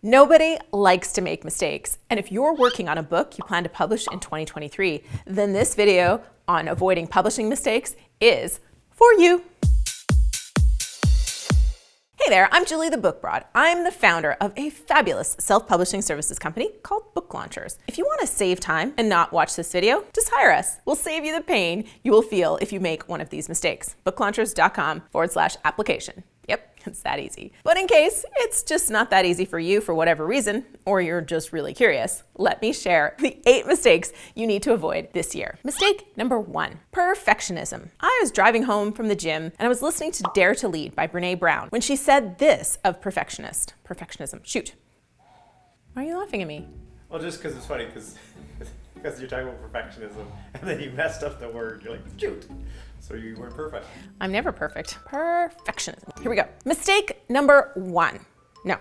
Nobody likes to make mistakes. And if you're working on a book you plan to publish in 2023, then this video on avoiding publishing mistakes is for you. Hey there, I'm Julie the Book Broad. I'm the founder of a fabulous self-publishing services company called Book Launchers. If you want to save time and not watch this video, just hire us. We'll save you the pain you will feel if you make one of these mistakes. booklaunchers.com/application. Yep, it's that easy. But in case it's just not that easy for you for whatever reason, or you're just really curious, let me share the 8 mistakes you need to avoid this year. Mistake number 1, perfectionism. I was driving home from the gym and I was listening to Dare to Lead by Brené Brown when she said this of perfectionism. Shoot. Why are you laughing at me? Well, just because it's funny, because you're talking about perfectionism and then you messed up the word. You're like, shoot. So you weren't perfect. I'm never perfect. Perfectionism. Here we go. Mistake number 1. No.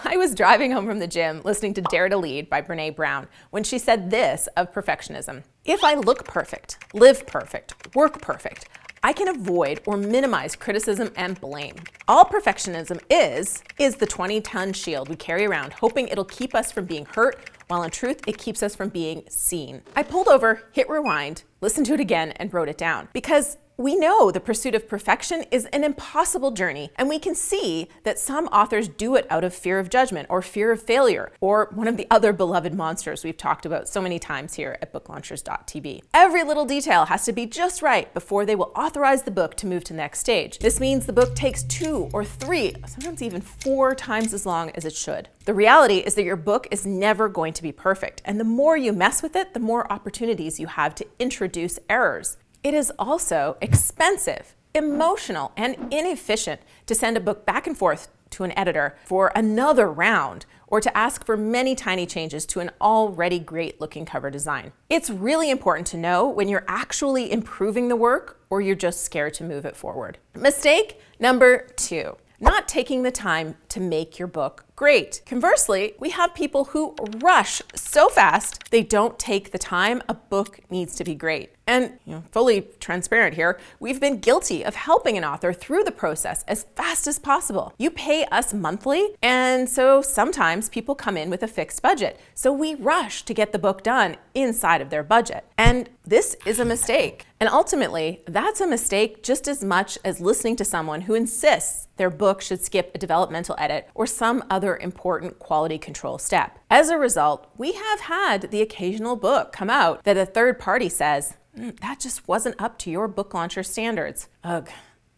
I was driving home from the gym listening to Dare to Lead by Brené Brown when she said this of perfectionism. If I look perfect, live perfect, work perfect, I can avoid or minimize criticism and blame. All perfectionism is the 20-ton shield we carry around, hoping it'll keep us from being hurt, while in truth, it keeps us from being seen. I pulled over, hit rewind, listened to it again, and wrote it down. Because we know the pursuit of perfection is an impossible journey, and we can see that some authors do it out of fear of judgment or fear of failure, or one of the other beloved monsters we've talked about so many times here at booklaunchers.tv. Every little detail has to be just right before they will authorize the book to move to the next stage. This means the book takes 2 or 3, sometimes even 4 times as long as it should. The reality is that your book is never going to be perfect, and the more you mess with it, the more opportunities you have to introduce errors. It is also expensive, emotional, and inefficient to send a book back and forth to an editor for another round, or to ask for many tiny changes to an already great looking cover design. It's really important to know when you're actually improving the work or you're just scared to move it forward. Mistake number 2. Not taking the time to make your book great. Conversely, we have people who rush so fast they don't take the time a book needs to be great. And fully transparent here, we've been guilty of helping an author through the process as fast as possible. You pay us monthly, and so sometimes people come in with a fixed budget. So we rush to get the book done inside of their budget. And this is a mistake. And ultimately, that's a mistake just as much as listening to someone who insists their book should skip a developmental edit or some other important quality control step. As a result, we have had the occasional book come out that a third party says, that just wasn't up to your book launcher standards. Ugh.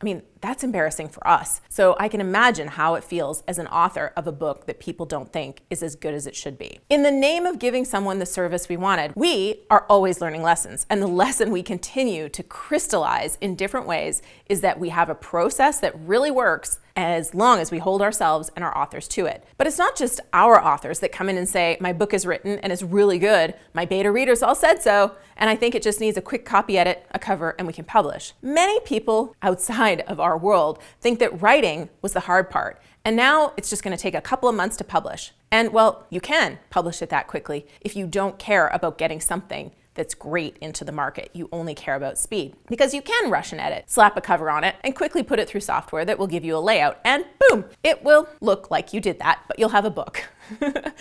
I mean, that's embarrassing for us. So I can imagine how it feels as an author of a book that people don't think is as good as it should be. In the name of giving someone the service we wanted, we are always learning lessons. And the lesson we continue to crystallize in different ways is that we have a process that really works as long as we hold ourselves and our authors to it. But it's not just our authors that come in and say, my book is written and it's really good. My beta readers all said so, and I think it just needs a quick copy edit, a cover, and we can publish. Many people outside of our world think that writing was the hard part, and now it's just going to take a couple of months to publish. And well, you can publish it that quickly if you don't care about getting something that's great into the market. You only care about speed, because you can rush and edit, slap a cover on it, and quickly put it through software that will give you a layout, and boom, it will look like you did that, but you'll have a book.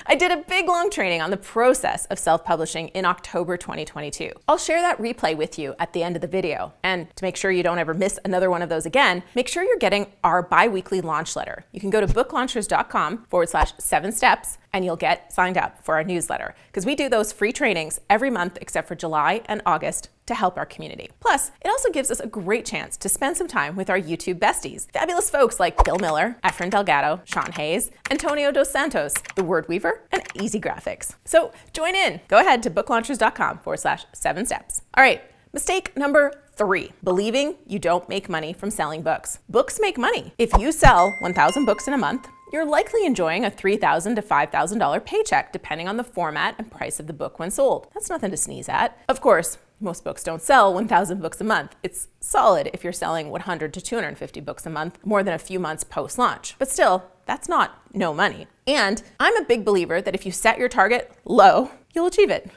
I did a big long training on the process of self-publishing in October 2022. I'll share that replay with you at the end of the video. And to make sure you don't ever miss another one of those again, make sure you're getting our bi-weekly launch letter. You can go to booklaunchers.com/7 steps and you'll get signed up for our newsletter, because we do those free trainings every month except for July and August to help our community. Plus, it also gives us a great chance to spend some time with our YouTube besties, fabulous folks like Bill Miller, Efren Delgado, Sean Hayes, Antonio Dos Santos, The Word Weaver, and Easy Graphics. So join in. Go ahead to booklaunchers.com/7 steps. All right, mistake number 3, believing you don't make money from selling books. Books make money. If you sell 1,000 books in a month, you're likely enjoying a $3,000 to $5,000 paycheck, depending on the format and price of the book when sold. That's nothing to sneeze at. Of course, most books don't sell 1,000 books a month. It's solid if you're selling 100 to 250 books a month, more than a few months post-launch. But still, that's not no money. And I'm a big believer that if you set your target low, you'll achieve it.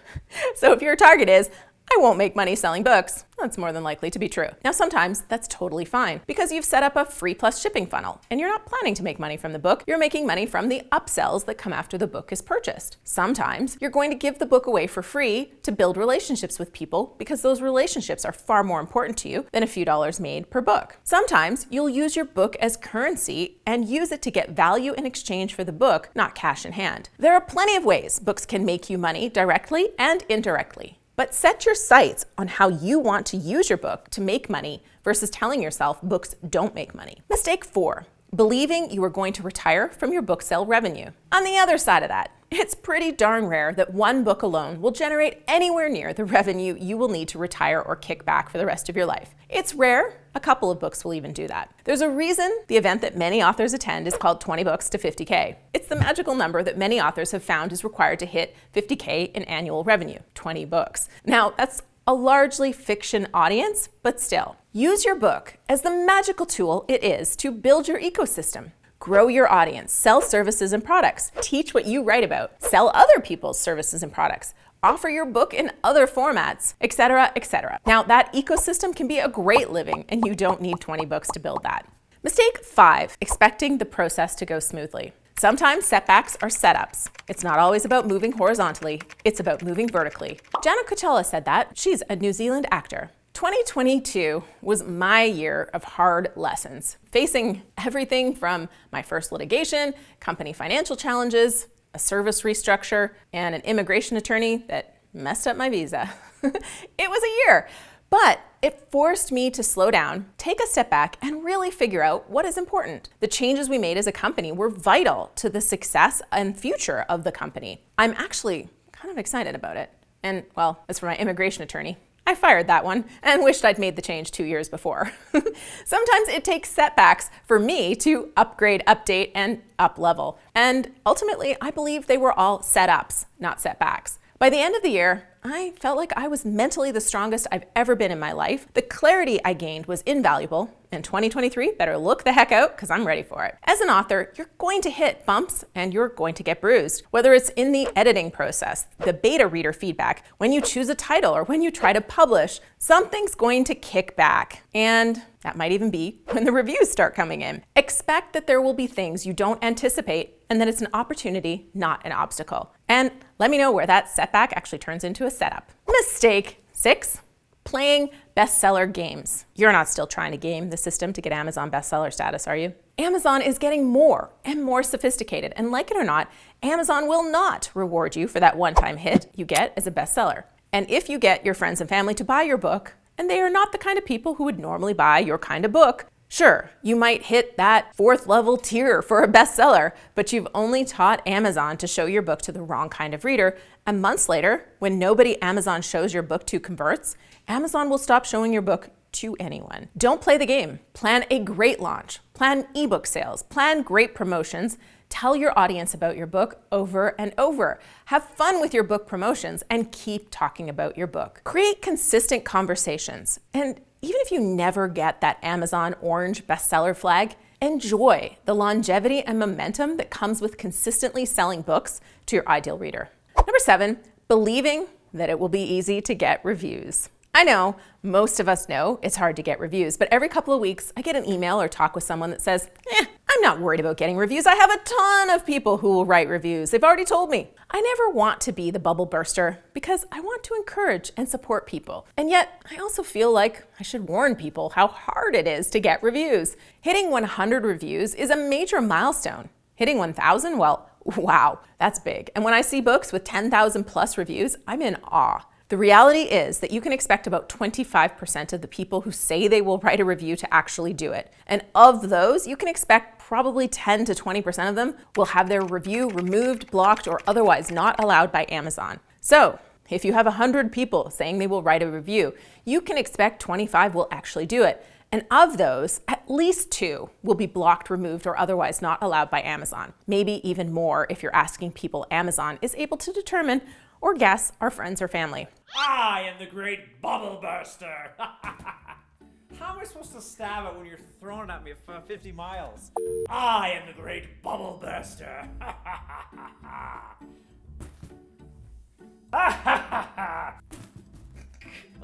So if your target is, I won't make money selling books. That's more than likely to be true. Now, sometimes that's totally fine because you've set up a free plus shipping funnel and you're not planning to make money from the book. You're making money from the upsells that come after the book is purchased. Sometimes you're going to give the book away for free to build relationships with people because those relationships are far more important to you than a few dollars made per book. Sometimes you'll use your book as currency and use it to get value in exchange for the book, not cash in hand. There are plenty of ways books can make you money directly and indirectly. But set your sights on how you want to use your book to make money versus telling yourself books don't make money. Mistake 4, believing you are going to retire from your book sale revenue. On the other side of that, it's pretty darn rare that one book alone will generate anywhere near the revenue you will need to retire or kick back for the rest of your life. It's rare. A couple of books will even do that. There's a reason the event that many authors attend is called 20 books to 50K. It's the magical number that many authors have found is required to hit 50K in annual revenue, 20 books. Now, that's a largely fiction audience, but still. Use your book as the magical tool it is to build your ecosystem. Grow your audience, sell services and products, teach what you write about, sell other people's services and products, offer your book in other formats, etc., etc. Now, that ecosystem can be a great living, and you don't need 20 books to build that. Mistake 5, expecting the process to go smoothly. Sometimes setbacks are setups. It's not always about moving horizontally, it's about moving vertically. Jana Coachella said that. She's a New Zealand actor. 2022 was my year of hard lessons, facing everything from my first litigation, company financial challenges, a service restructure, and an immigration attorney that messed up my visa. It was a year, but it forced me to slow down, take a step back, and really figure out what is important. The changes we made as a company were vital to the success and future of the company. I'm actually kind of excited about it. And well, as for my immigration attorney, I fired that one and wished I'd made the change 2 years before. Sometimes it takes setbacks for me to upgrade, update, and up-level. And ultimately, I believe they were all setups, not setbacks. By the end of the year, I felt like I was mentally the strongest I've ever been in my life. The clarity I gained was invaluable, and 2023 better look the heck out because I'm ready for it. As an author, you're going to hit bumps and you're going to get bruised. Whether it's in the editing process, the beta reader feedback, when you choose a title, or when you try to publish, something's going to kick back. And that might even be when the reviews start coming in. Expect that there will be things you don't anticipate and that it's an opportunity, not an obstacle. And let me know where that setback actually turns into a setup. Mistake 6, playing bestseller games. You're not still trying to game the system to get Amazon bestseller status, are you? Amazon is getting more and more sophisticated, and like it or not, Amazon will not reward you for that one-time hit you get as a bestseller. And if you get your friends and family to buy your book, and they are not the kind of people who would normally buy your kind of book, sure, you might hit that 4th level tier for a bestseller, but you've only taught Amazon to show your book to the wrong kind of reader, and months later, when nobody Amazon shows your book to converts, Amazon will stop showing your book to anyone. Don't play the game. Plan a great launch. Plan ebook sales. Plan great promotions. Tell your audience about your book over and over. Have fun with your book promotions and keep talking about your book. Create consistent conversations. And even if you never get that Amazon orange bestseller flag, enjoy the longevity and momentum that comes with consistently selling books to your ideal reader. Number 7, believing that it will be easy to get reviews. I know most of us know it's hard to get reviews, but every couple of weeks I get an email or talk with someone that says, I'm not worried about getting reviews. I have a ton of people who will write reviews. They've already told me. I never want to be the bubble burster because I want to encourage and support people. And yet I also feel like I should warn people how hard it is to get reviews. Hitting 100 reviews is a major milestone. Hitting 1,000, well, wow, that's big. And when I see books with 10,000 plus reviews, I'm in awe. The reality is that you can expect about 25% of the people who say they will write a review to actually do it. And of those, you can expect probably 10 to 20% of them will have their review removed, blocked, or otherwise not allowed by Amazon. So if you have 100 people saying they will write a review, you can expect 25 will actually do it. And of those, at least 2 will be blocked, removed, or otherwise not allowed by Amazon. Maybe even more if you're asking people Amazon is able to determine or guess are friends or family. I am the great bubble burster. How am I supposed to stab it when you're throwing it at me for 50 miles? I am the great bubble burster.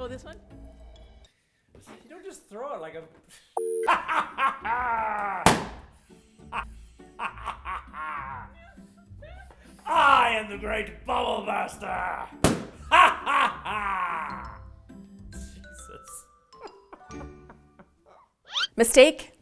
Oh, this one? You don't just throw it like a... I am the great bubble burster! Jesus. Mistake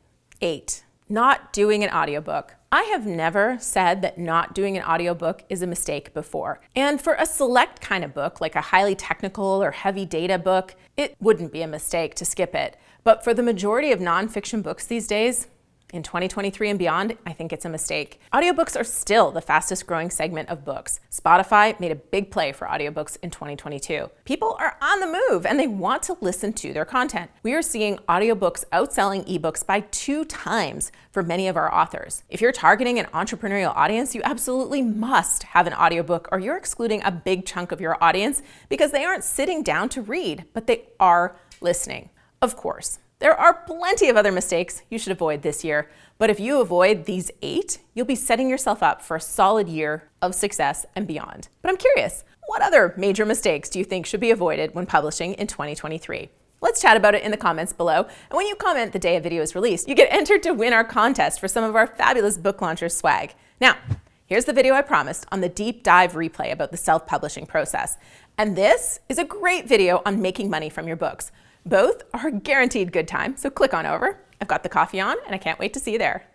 8, not doing an audiobook. I have never said that not doing an audiobook is a mistake before. And for a select kind of book, like a highly technical or heavy data book, it wouldn't be a mistake to skip it. But for the majority of nonfiction books these days, in 2023 and beyond, I think it's a mistake. Audiobooks are still the fastest growing segment of books. Spotify made a big play for audiobooks in 2022. People are on the move and they want to listen to their content. We are seeing audiobooks outselling ebooks by 2 times for many of our authors. If you're targeting an entrepreneurial audience, you absolutely must have an audiobook or you're excluding a big chunk of your audience because they aren't sitting down to read, but they are listening. Of course, there are plenty of other mistakes you should avoid this year, but if you avoid these 8, you'll be setting yourself up for a solid year of success and beyond. But I'm curious, what other major mistakes do you think should be avoided when publishing in 2023? Let's chat about it in the comments below. And when you comment the day a video is released, you get entered to win our contest for some of our fabulous book launchers swag. Now, here's the video I promised on the deep dive replay about the self-publishing process. And this is a great video on making money from your books. Both are a guaranteed good time, so click on over. I've got the coffee on and I can't wait to see you there.